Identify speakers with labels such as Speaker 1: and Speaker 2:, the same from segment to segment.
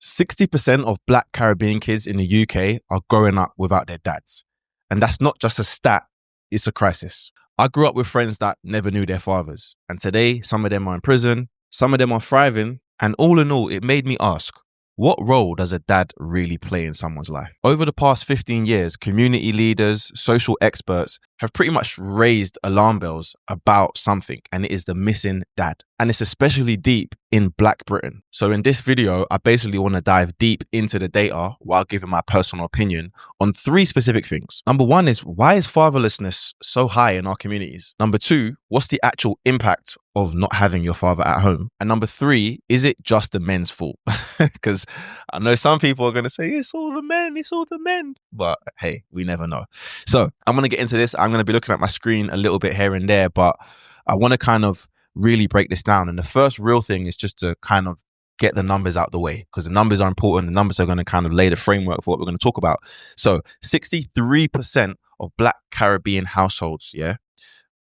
Speaker 1: 60% of Black Caribbean kids in the UK are growing up without their dads. And that's not just a stat, it's a crisis. I grew up with friends that never knew their fathers. And today, some of them are in prison, some of them are thriving. And all in all, it made me ask, what role does a dad really play in someone's life? Over the past 15 years, community leaders, social experts have pretty much raised alarm bells about something, and it is the missing dad. And it's especially deep in Black Britain. So in this video, I basically want to dive deep into the data while giving my personal opinion on 3 specific things. Number 1 is, why is fatherlessness so high in our communities? Number 2, what's the actual impact of not having your father at home? And number 3, is it just the men's fault? Because I know some people are going to say, it's all the men. But hey, we never know. So I'm going to get into this. I'm going to be looking at my screen a little bit here and there, but I want to kind of really break this down. And the first real thing is just to kind of get the numbers out the way, because the numbers are important. The numbers are going to kind of lay the framework for what we're going to talk about. So 63% of Black Caribbean households,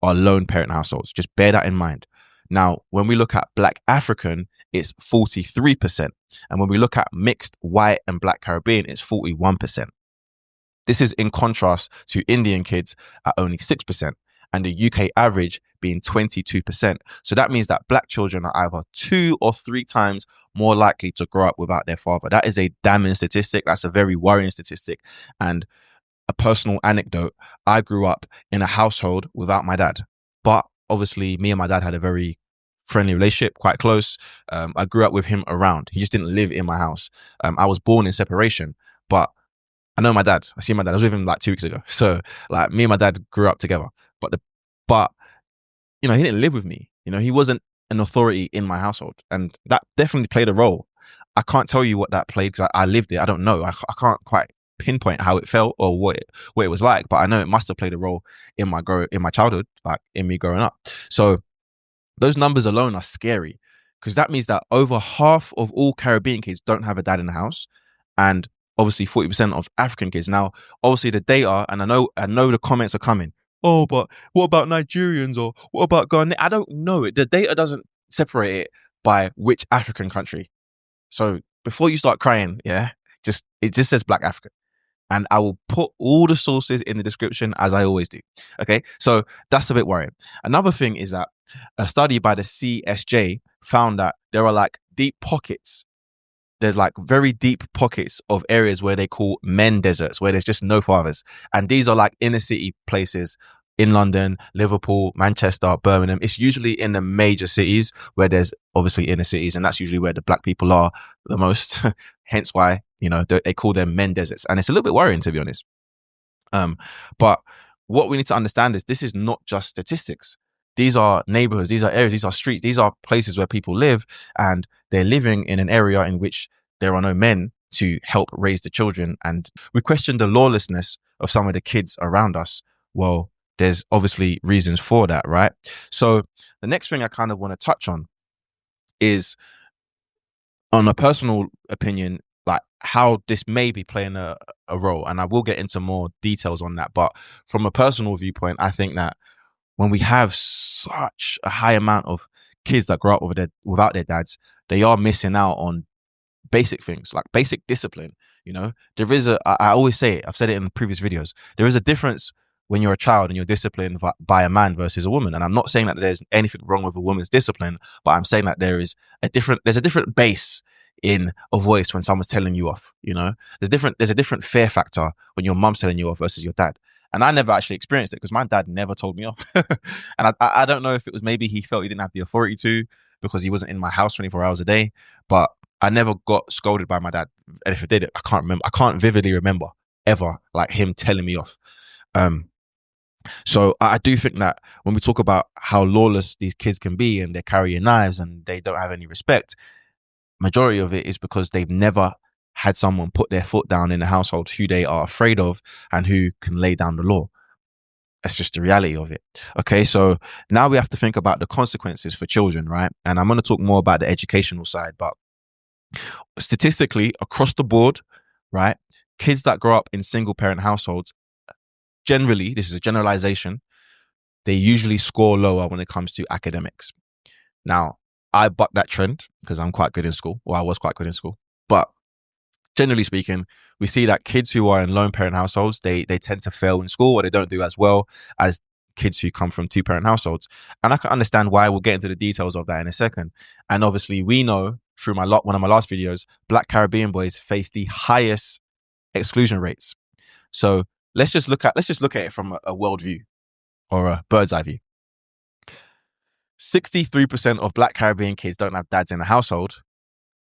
Speaker 1: are lone parent households. Just bear that in mind. Now, when we look at Black African, it's 43%. And when we look at mixed white and Black Caribbean, it's 41%. This is in contrast to Indian kids at only 6%, and the UK average being 22%. So that means that Black children are either 2 or 3 times more likely to grow up without their father. That is a damning statistic. That's a very worrying statistic. And a personal anecdote, I grew up in a household without my dad. But obviously, me and my dad had a very friendly relationship, quite close. I grew up with him around. He just didn't live in my house. I was born in separation, but I know my dad. I see my dad. I was with him like 2 weeks ago. So like me and my dad grew up together. But you know, he didn't live with me. You know, he wasn't an authority in my household, and that definitely played a role. I can't tell you what that played because I lived it. I don't know. I can't quite pinpoint how it felt or what it was like, but I know it must have played a role in my childhood, like in me growing up. So those numbers alone are scary, because that means that over half of all Caribbean kids don't have a dad in the house, and obviously 40% of African kids. Now, obviously the data, and I know the comments are coming. Oh, but what about Nigerians, or what about Ghana? I don't know. The data doesn't separate it by which African country. So before you start crying, it just says Black African. And I will put all the sources in the description, as I always do. Okay, so that's a bit worrying. Another thing is that a study by the CSJ found that there are like deep pockets. There's like very deep pockets of areas where they call men deserts, where there's just no fathers. And these are like inner city places in London, Liverpool, Manchester, Birmingham. It's usually in the major cities where there's obviously inner cities, and that's usually where the Black people are the most. Hence why, you know, they call them men deserts. And it's a little bit worrying, to be honest. But what we need to understand is this is not just statistics. These are neighborhoods, these are areas, these are streets, these are places where people live, and they're living in an area in which there are no men to help raise the children. And we question the lawlessness of some of the kids around us. Well, there's obviously reasons for that, right? So the next thing I kind of want to touch on is, on a personal opinion, like how this may be playing a role. And I will get into more details on that. But from a personal viewpoint, I think that when we have such a high amount of kids that grow up without their dads, they are missing out on basic things, like basic discipline. You know, there is I always say it, I've said it in previous videos, there is a difference when you're a child and you're disciplined by a man versus a woman. And I'm not saying that there's anything wrong with a woman's discipline, but I'm saying that there's a different bass in a voice when someone's telling you off. You know, there's a different fear factor when your mum's telling you off versus your dad. And I never actually experienced it because my dad never told me off. And I don't know if it was maybe he felt he didn't have the authority to, because he wasn't in my house 24 hours a day. But I never got scolded by my dad. And if I did it, I can't remember. I can't vividly remember ever like him telling me off. So I do think that when we talk about how lawless these kids can be, and they're carrying knives and they don't have any respect, majority of it is because they've never had someone put their foot down in the household who they are afraid of and who can lay down the law. That's just the reality of it. Okay, so now we have to think about the consequences for children, right? And I'm going to talk more about the educational side, but statistically across the board, right, kids that grow up in single parent households, generally, this is a generalization, they usually score lower when it comes to academics. Now, I buck that trend because I'm quite good in school, or I was quite good in school. But generally speaking, we see that kids who are in lone parent households, they tend to fail in school, or they don't do as well as kids who come from two parent households. And I can understand why. We'll get into the details of that in a second. And obviously, we know through one of my last videos, Black Caribbean boys face the highest exclusion rates. So let's just look at it from a world view, or a bird's eye view. 63% of Black Caribbean kids don't have dads in the household,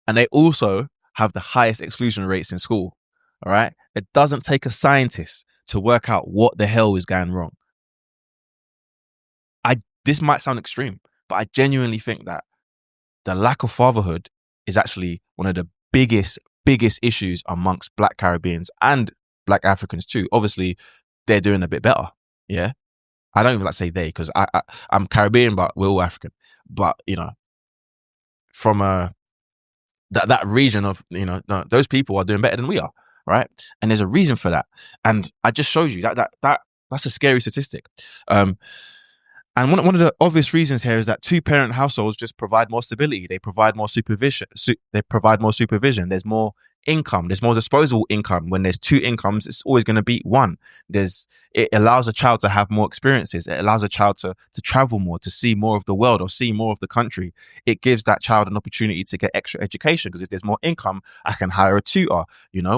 Speaker 1: and they also have the highest exclusion rates in school. All right. It doesn't take a scientist to work out what the hell is going wrong. This might sound extreme, but I genuinely think that the lack of fatherhood is actually one of the biggest issues amongst Black Caribbeans and Black Africans too. Obviously, they're doing a bit better. Yeah. I don't even like to say they, because I'm Caribbean, but we're all African. But, from that region of, no, those people are doing better than we are, right? And there's a reason for that. And I just showed you that's a scary statistic. And one of the obvious reasons here is that two-parent households just provide more stability. They provide more supervision. There's more income. There's more disposable income. When there's two incomes, it's always going to beat one. It allows a child to have more experiences. It allows a child to travel more, to see more of the world or see more of the country. It gives that child an opportunity to get extra education, because if there's more income, I can hire a tutor.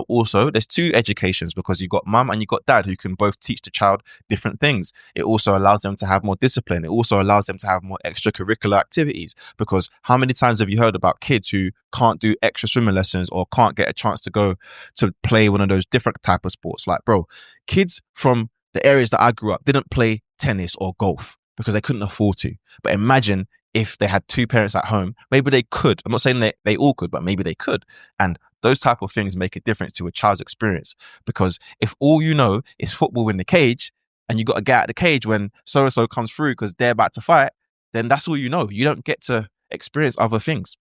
Speaker 1: Also, there's two educations, because you've got mum and you've got dad who can both teach the child different things. It also allows them to have more discipline. It also allows them to have more extracurricular activities, because how many times have you heard about kids who can't do extra swimming lessons or can't get a chance to go to play one of those different type of sports? Like, bro, kids from the areas that I grew up didn't play tennis or golf because they couldn't afford to. But imagine if they had two parents at home, maybe they could. I'm not saying they all could, but maybe they could. And those type of things make a difference to a child's experience, because if all you know is football in the cage, and you got to get out of the cage when so-and-so comes through because they're about to fight, then that's all you know. You don't get to experience other things,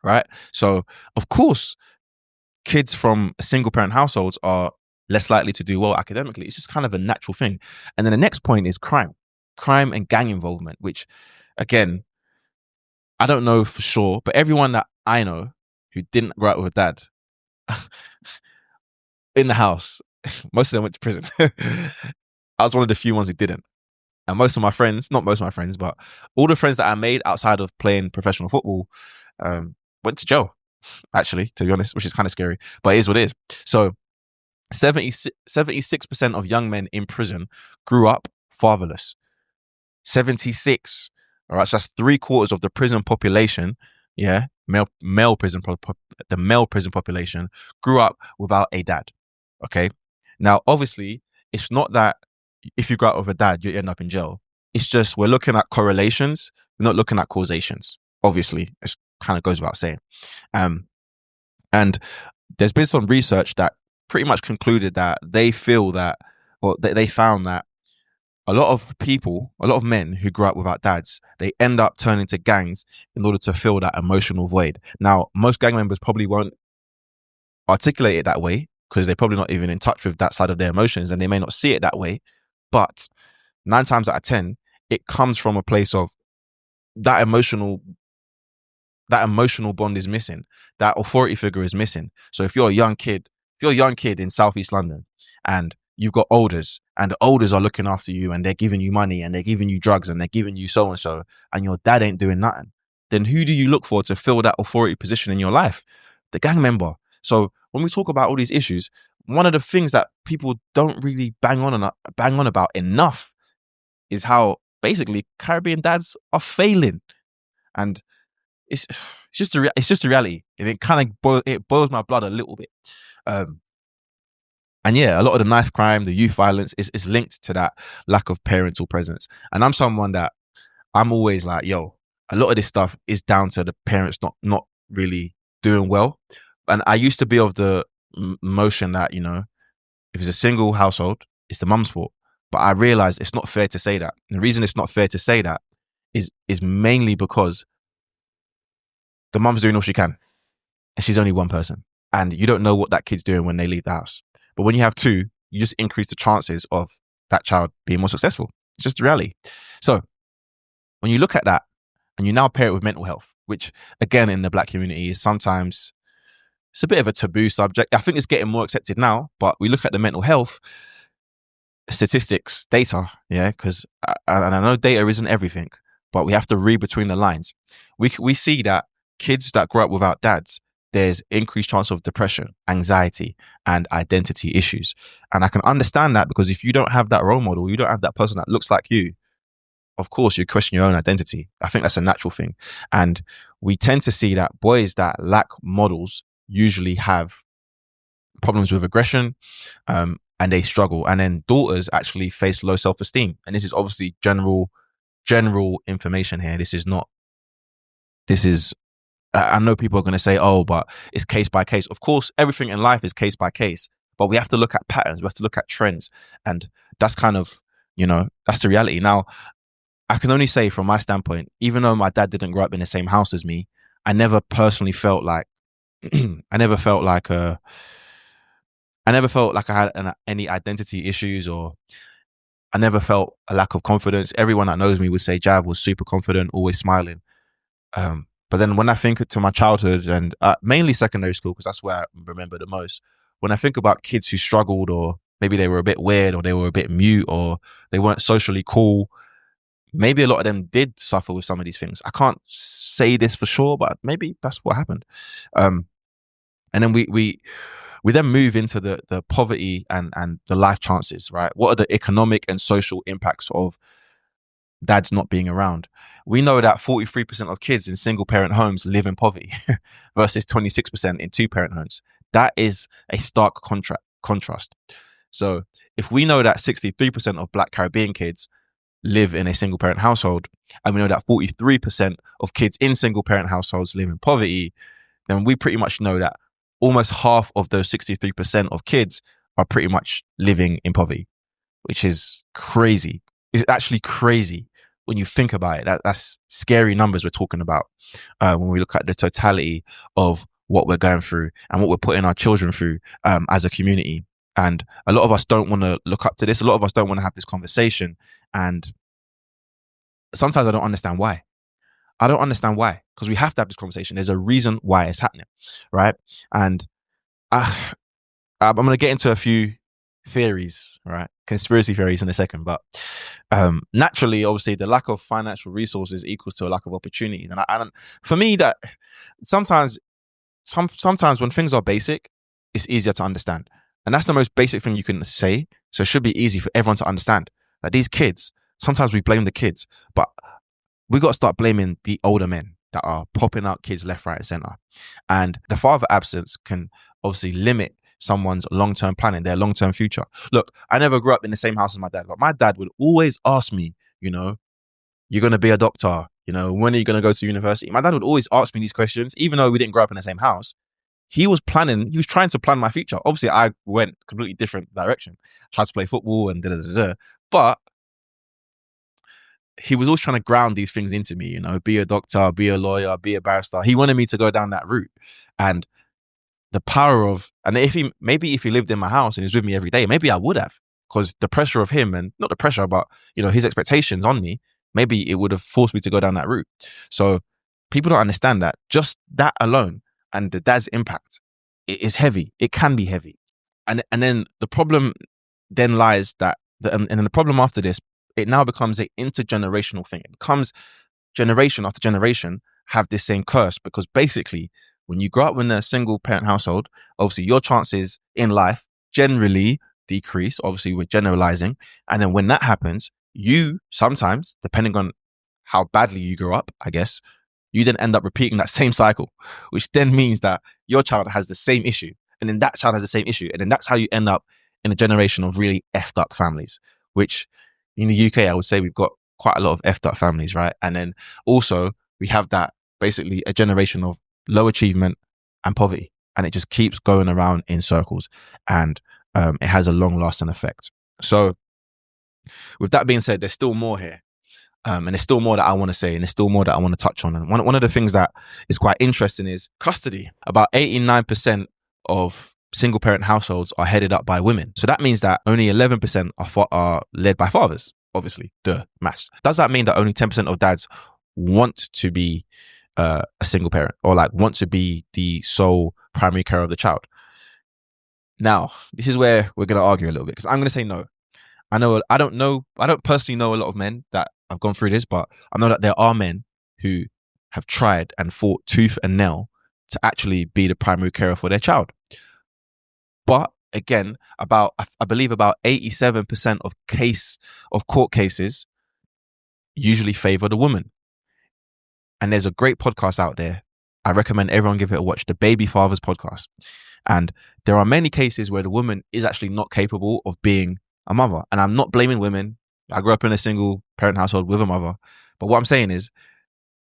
Speaker 1: right? So, of course, kids from single parent households are less likely to do well academically. It's just kind of a natural thing. And then the next point is crime and gang involvement, which, again, I don't know for sure, but everyone that I know who didn't grow up with a dad in the house, most of them went to prison. I was one of the few ones who didn't. And most of my friends, not most of my friends, but all the friends that I made outside of playing professional football went to jail, actually, to be honest, which is kind of scary, but it is what it is. So 76% of young men in prison grew up fatherless. 76. All right, so that's 3/4 of the prison population. Yeah, male prison the male prison population grew up without a dad. Okay, now obviously it's not that if you grow up with a dad you end up in jail. It's just we're looking at correlations, we're not looking at causations. Obviously, it kind of goes without saying. And there's been some research that pretty much concluded that they found that a lot of men who grew up without dads, they end up turning to gangs in order to fill that emotional void. Now, most gang members probably won't articulate it that way, because they're probably not even in touch with that side of their emotions, and they may not see it that way. But 9 times out of 10, it comes from a place of that emotional bond is missing. That authority figure is missing. So if you're a young kid in Southeast London and you've got elders, and the elders are looking after you and they're giving you money and they're giving you drugs and they're giving you so-and-so, and your dad ain't doing nothing, then who do you look for to fill that authority position in your life? The gang member. So when we talk about all these issues, one of the things that people don't really bang on about enough is how basically Caribbean dads are failing. And it's just a reality, and it kind of boils my blood a little bit. And yeah, a lot of the knife crime, the youth violence is linked to that lack of parental presence. And I'm someone that I'm always like, yo, a lot of this stuff is down to the parents not really doing well. And I used to be of the motion that, if it's a single household, it's the mum's fault. But I realized it's not fair to say that. And the reason it's not fair to say that is mainly because the mum's doing all she can, and she's only one person. And you don't know what that kid's doing when they leave the house. But when you have two, you just increase the chances of that child being more successful. It's just the reality. So when you look at that and you now pair it with mental health, which again in the Black community is sometimes it's a bit of a taboo subject. I think it's getting more accepted now, but we look at the mental health statistics, data, yeah, because and I know data isn't everything, but we have to read between the lines. We see that kids that grow up without dads, there's increased chance of depression, anxiety, and identity issues. And I can understand that, because if you don't have that role model, you don't have that person that looks like you, of course you question your own identity. I think that's a natural thing. And we tend to see that boys that lack models usually have problems with aggression, and they struggle. And then daughters actually face low self-esteem. And this is obviously general information here. This is not, this is, I know people are going to say, oh, but it's case by case. Of course, everything in life is case by case, but we have to look at patterns. We have to look at trends. And that's kind of, that's the reality. Now, I can only say from my standpoint, even though my dad didn't grow up in the same house as me, I never personally felt like, I never felt like I had any identity issues, or I never felt a lack of confidence. Everyone that knows me would say Jab was super confident, always smiling. But then when I think to my childhood and mainly secondary school, because that's where I remember the most, when I think about kids who struggled, or maybe they were a bit weird, or they were a bit mute, or they weren't socially cool, maybe a lot of them did suffer with some of these things. I can't say this for sure, but maybe that's what happened. And then we then move into the poverty and the life chances, right? What are the economic and social impacts of dads not being around? We know that 43% of kids in single parent homes live in poverty versus 26% in two parent homes. That is a stark contrast. So if we know that 63% of Black Caribbean kids live in a single parent household, and we know that 43% of kids in single parent households live in poverty, then we pretty much know that almost half of those 63% of kids are pretty much living in poverty, which is crazy. It's actually crazy when you think about it. That's scary numbers we're talking about when we look at the totality of what we're going through and what we're putting our children through as a community. And a lot of us don't want to look up to this. A lot of us don't want to have this conversation. And sometimes I don't understand why. I don't understand why, because we have to have this conversation. There's a reason why it's happening, right? And I'm going to get into a few theories, right? Conspiracy theories in a second. But naturally, obviously, the lack of financial resources equals to a lack of opportunity. And for me, that sometimes when things are basic, it's easier to understand. And that's the most basic thing you can say. So it should be easy for everyone to understand that these kids, sometimes we blame the kids, but we got to start blaming the older men that are popping out kids left, right, and center. And the father absence can obviously limit someone's long-term planning, their long-term future. Look, I never grew up in the same house as my dad, but my dad would always ask me, you're going to be a doctor, when are you going to go to university? My dad would always ask me these questions, even though we didn't grow up in the same house. He was trying to plan my future. Obviously, I went completely different direction. Tried to play football and da-da-da-da. But he was always trying to ground these things into me, be a doctor, be a lawyer, be a barrister. He wanted me to go down that route. And the power of, and if he lived in my house and he was with me every day, maybe I would have, because the pressure of him, and not the pressure, but, his expectations on me, maybe it would have forced me to go down that route. So people don't understand that. Just that alone and the dad's impact, it is heavy. It can be heavy. And then the problem then lies that, and then the problem after this, it now becomes an intergenerational thing. It becomes generation after generation have this same curse, because basically when you grow up in a single parent household, obviously your chances in life generally decrease. Obviously we're generalizing. And then when that happens, you sometimes, depending on how badly you grow up, I guess, you then end up repeating that same cycle, which then means that your child has the same issue. And then that child has the same issue. And then that's how you end up in a generation of really effed up families, which in the UK, I would say we've got quite a lot of effed up families, right? And then also we have that basically a generation of low achievement and poverty. And it just keeps going around in circles, and it has a long lasting effect. So with that being said, there's still more here. And there's still more that I want to say, and there's still more that I want to touch on. And one of the things that is quite interesting is custody. About 89% of single parent households are headed up by women. So that means that only 11% are led by fathers, obviously, maths. Does that mean that only 10% of dads want to be a single parent or like want to be the sole primary carer of the child. Now, this is where we're going to argue a little bit because I'm going to say no. I don't personally know a lot of men that have gone through this, but I know that there are men who have tried and fought tooth and nail to actually be the primary carer for their child. But again, I believe about 87% of court cases usually favor the woman. And there's a great podcast out there. I recommend everyone give it a watch, the Baby Fathers podcast. And there are many cases where the woman is actually not capable of being a mother. And I'm not blaming women. I grew up in a single parent household with a mother. But what I'm saying is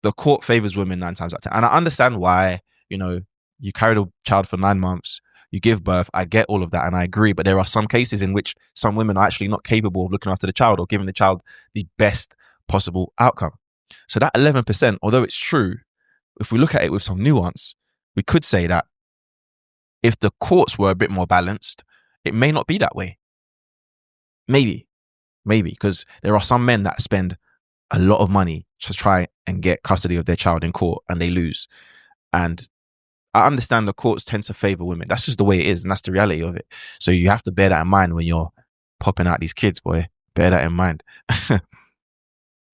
Speaker 1: the court favors women 9 times out of 10. And I understand why, you carried a child for 9 months, you give birth. I get all of that and I agree. But there are some cases in which some women are actually not capable of looking after the child or giving the child the best possible outcome. So that 11%, although it's true, if we look at it with some nuance, we could say that if the courts were a bit more balanced, it may not be that way. Maybe, because there are some men that spend a lot of money to try and get custody of their child in court and they lose. And I understand the courts tend to favor women. That's just the way it is. And that's the reality of it. So you have to bear that in mind when you're popping out these kids, boy. Bear that in mind.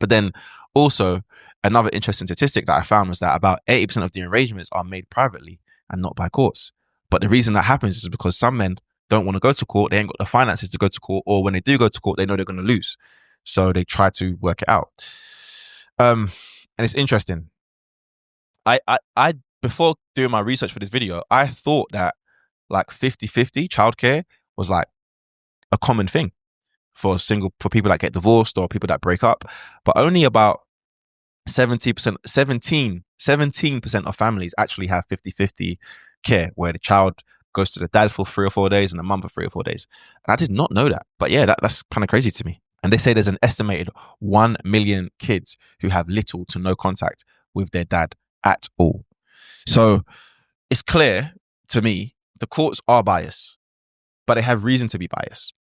Speaker 1: But then also another interesting statistic that I found was that about 80% of the arrangements are made privately and not by courts. But the reason that happens is because some men don't want to go to court. They ain't got the finances to go to court. Or when they do go to court, they know they're going to lose. So they try to work it out. And it's interesting. I before doing my research for this video, I thought that like 50-50 childcare was like a common thing for people that get divorced or people that break up. But only about 17% of families actually have 50-50 care, where the child goes to the dad for 3 or 4 days and the mum for 3 or 4 days. And I did not know that. But yeah, that's kind of crazy to me. And they say there's an estimated 1 million kids who have little to no contact with their dad at all. So it's clear to me the courts are biased, but they have reason to be biased.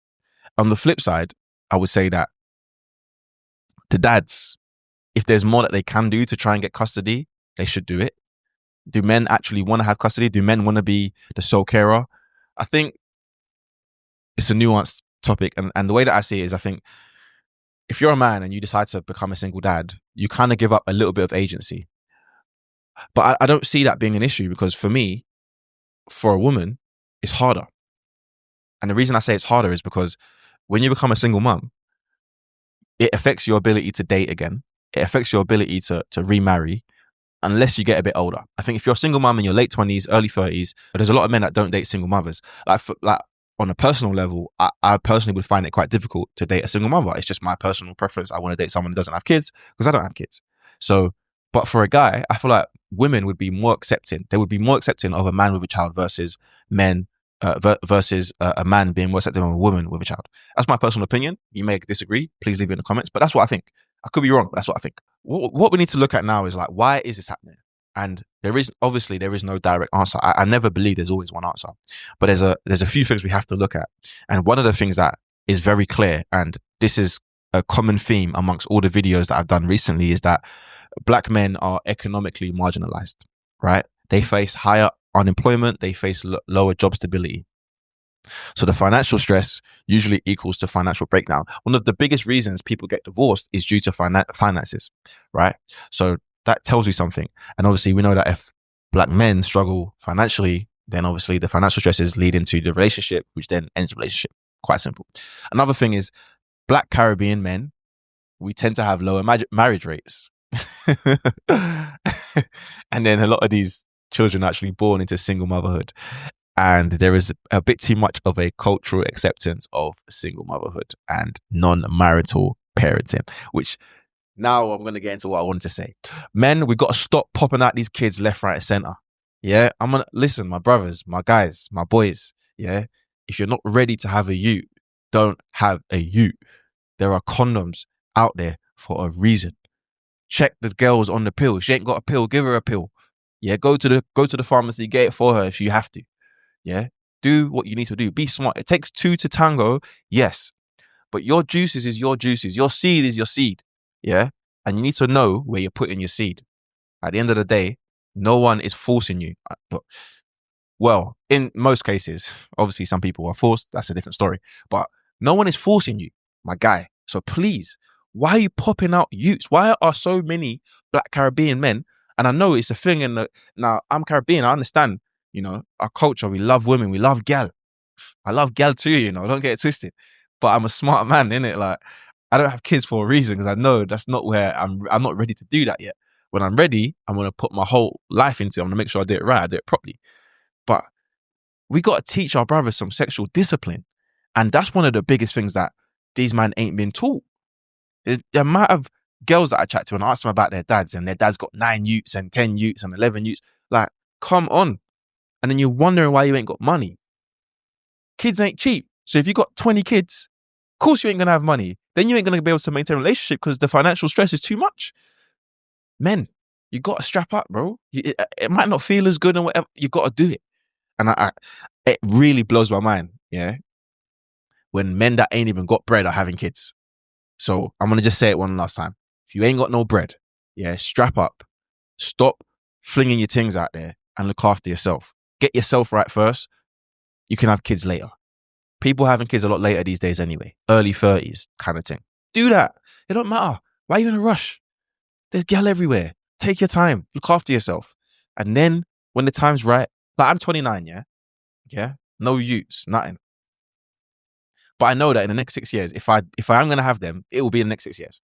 Speaker 1: On the flip side, I would say that the dads, if there's more that they can do to try and get custody, they should do it. Do men actually want to have custody? Do men want to be the sole carer? I think it's a nuanced topic. And the way that I see it is, I think if you're a man and you decide to become a single dad, you kind of give up a little bit of agency. But I don't see that being an issue, because for me, for a woman, it's harder. And the reason I say it's harder is because when you become a single mum, it affects your ability to date again. It affects your ability to remarry, unless you get a bit older. I think if you're a single mum in your late 20s, early 30s, there's a lot of men that don't date single mothers. Like on a personal level, I personally would find it quite difficult to date a single mother. It's just my personal preference. I want to date someone who doesn't have kids because I don't have kids. So, but for a guy, I feel like women would be more accepting. They would be more accepting of a man with a child versus a man being more accepting of a woman with a child. That's my personal opinion. You may disagree. Please leave it in the comments. But that's what I think. I could be wrong, but that's what I think. What we need to look at now is like, why is this happening? And there is no direct answer. I never believe there's always one answer, but there's a few things we have to look at. And one of the things that is very clear, and this is a common theme amongst all the videos that I've done recently, is that Black men are economically marginalized, right? They face higher unemployment. They face lower job stability. So the financial stress usually equals to financial breakdown. One of the biggest reasons people get divorced is due to finances, right? So that tells you something. And obviously we know that if Black men struggle financially, then obviously the financial stresses lead into the relationship, which then ends the relationship. Quite simple. Another thing is Black Caribbean men, we tend to have lower marriage rates. And then a lot of these children are actually born into single motherhood. And there is a bit too much of a cultural acceptance of single motherhood and non-marital parenting, which now I'm going to get into what I wanted to say. Men, we got to stop popping out these kids left, right, and center. Yeah, I'm going to listen, my brothers, my guys, my boys. Yeah, if you're not ready to have a ute, don't have a ute. There are condoms out there for a reason. Check the girls on the pill. She ain't got a pill, give her a pill. Yeah, go to the pharmacy, get it for her if you have to. Yeah, do what you need to do. Be smart. It takes 2 to tango, yes, but your juices is your juices. Your seed is your seed. Yeah, and you need to know where you're putting your seed. At the end of the day, no one is forcing you. Well, in most cases, obviously some people are forced. That's a different story. But no one is forcing you, my guy. So please, why are you popping out youths? Why are so many Black Caribbean men? And I know it's a thing. Now I'm Caribbean. I understand. Our culture. We love women. We love gal. I love gal too. Don't get it twisted. But I'm a smart man, innit? Like, I don't have kids for a reason, because I know that's not where I'm not ready to do that yet. When I'm ready, I'm gonna put my whole life into it. I'm gonna make sure I do it right. I do it properly. But we got to teach our brothers some sexual discipline. And that's one of the biggest things that these men ain't been taught. The amount of girls that I chat to and I ask them about their dads, and their dad's got 9 utes and 10 utes and 11 utes. Like, come on. And then you're wondering why you ain't got money. Kids ain't cheap. So if you got 20 kids, of course you ain't going to have money. Then you ain't going to be able to maintain a relationship because the financial stress is too much. Men, you got to strap up, bro. It might not feel as good and whatever. You got to do it. And it really blows my mind, yeah, when men that ain't even got bread are having kids. So I'm going to just say it one last time. If you ain't got no bread, yeah, strap up. Stop flinging your things out there and look after yourself. Get yourself right first. You can have kids later. People having kids a lot later these days anyway. Early 30s kind of thing. Do that. It don't matter. Why are you in a rush? There's gal everywhere. Take your time. Look after yourself. And then when the time's right, like I'm 29, yeah? Yeah? No use, nothing. But I know that in the next 6 years, if I am going to have them, it will be in the next 6 years.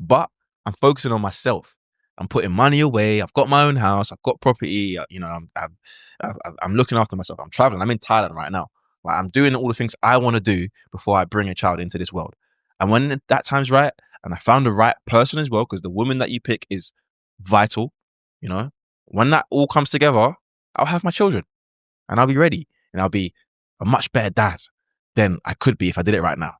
Speaker 1: But I'm focusing on myself. I'm putting money away. I've got my own house. I've got property. I'm looking after myself. I'm traveling. I'm in Thailand right now. Like, I'm doing all the things I want to do before I bring a child into this world. And when that time's right, and I found the right person as well, because the woman that you pick is vital, when that all comes together, I'll have my children and I'll be ready, and I'll be a much better dad than I could be if I did it right now.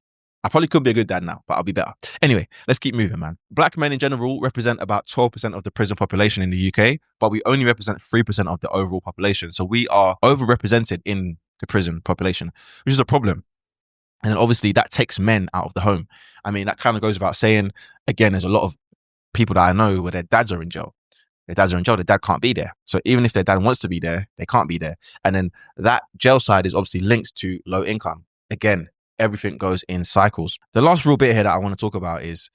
Speaker 1: I probably could be a good dad now, but I'll be better. Anyway, let's keep moving, man. Black men in general represent about 12% of the prison population in the UK, but we only represent 3% of the overall population. So we are overrepresented in the prison population, which is a problem. And then obviously that takes men out of the home. I mean, that kind of goes without saying. Again, there's a lot of people that I know where their dads are in jail. Their dads are in jail. Their dad can't be there. So even if their dad wants to be there, they can't be there. And then that jail side is obviously linked to low income. Again, everything goes in cycles. The last real bit here that I want to talk about is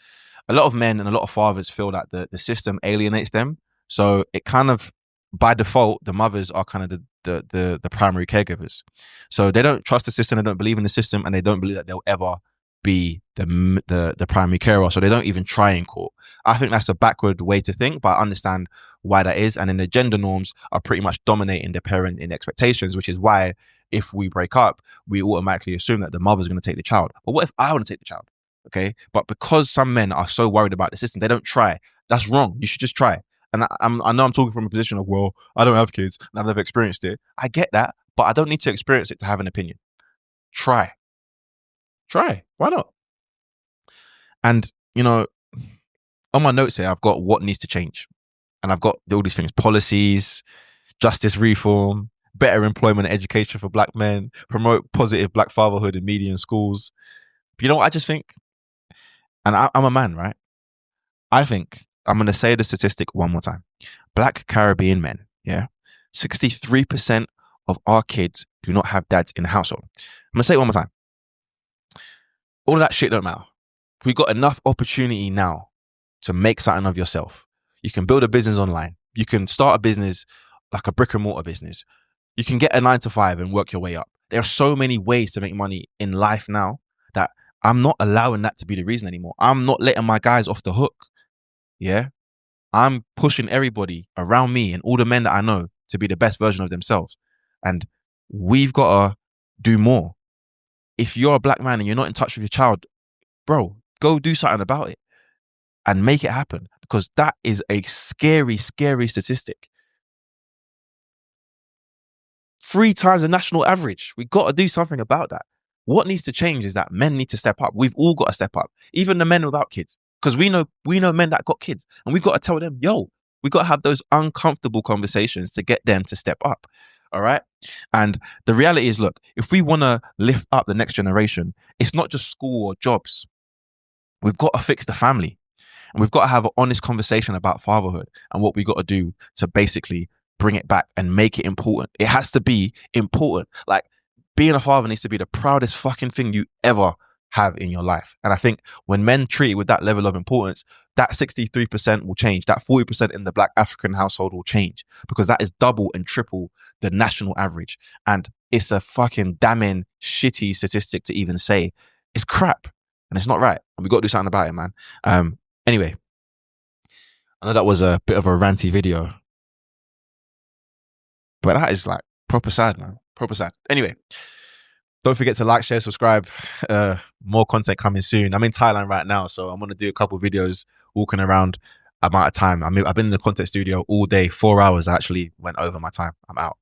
Speaker 1: a lot of men and a lot of fathers feel that the system alienates them. So it kind of, by default, the mothers are kind of the primary caregivers. So they don't trust the system, they don't believe in the system, and they don't believe that they'll ever be the primary carer. So they don't even try in court. I think that's a backward way to think, but I understand why that is. And then the gender norms are pretty much dominating the parent in expectations, which is why if we break up, we automatically assume that the mother's going to take the child. But what if I want to take the child? Okay. But because some men are so worried about the system, they don't try. That's wrong. You should just try. And I know I'm talking from a position of, well, I don't have kids and I've never experienced it. I get that, but I don't need to experience it to have an opinion. Try. Why not? And, on my notes here, I've got what needs to change. And I've got all these things: policies, justice reform, better employment and education for black men, promote positive black fatherhood in media and schools. But you know what I just think? And I'm a man, right? I think, I'm going to say the statistic one more time. Black Caribbean men, yeah, 63% of our kids do not have dads in the household. I'm going to say it one more time. All of that shit don't matter. We got enough opportunity now to make something of yourself. You can build a business online. You can start a business like a brick and mortar business. You can get a 9-to-5 and work your way up. There are so many ways to make money in life now that I'm not allowing that to be the reason anymore. I'm not letting my guys off the hook. Yeah. I'm pushing everybody around me and all the men that I know to be the best version of themselves. And we've got to do more. If you're a black man and you're not in touch with your child, bro, go do something about it and make it happen, because that is a scary, scary statistic. 3 times the national average. We got to do something about that. What needs to change is that men need to step up. We've all got to step up, even the men without kids, because we know men that got kids, and we've got to tell them, yo, we got to have those uncomfortable conversations to get them to step up. All right. And the reality is, look, if we want to lift up the next generation, it's not just school or jobs. We've got to fix the family. And we've got to have an honest conversation about fatherhood and what we got to do to basically bring it back and make it important. It has to be important. Like, being a father needs to be the proudest fucking thing you ever have in your life. And I think when men treat it with that level of importance, that 63% will change. That 40% in the Black African household will change, because that is double and triple the national average. And it's a fucking damning shitty statistic to even say. It's crap and it's not right. And we got to do something about it, man. Anyway, I know that was a bit of a ranty video, but that is like proper sad, man. Proper sad. Anyway, don't forget to like, share, subscribe. More content coming soon. I'm in Thailand right now, so I'm going to do a couple of videos walking around. I'm out of time. I've been in the content studio all day, 4 hours. I actually went over my time. I'm out.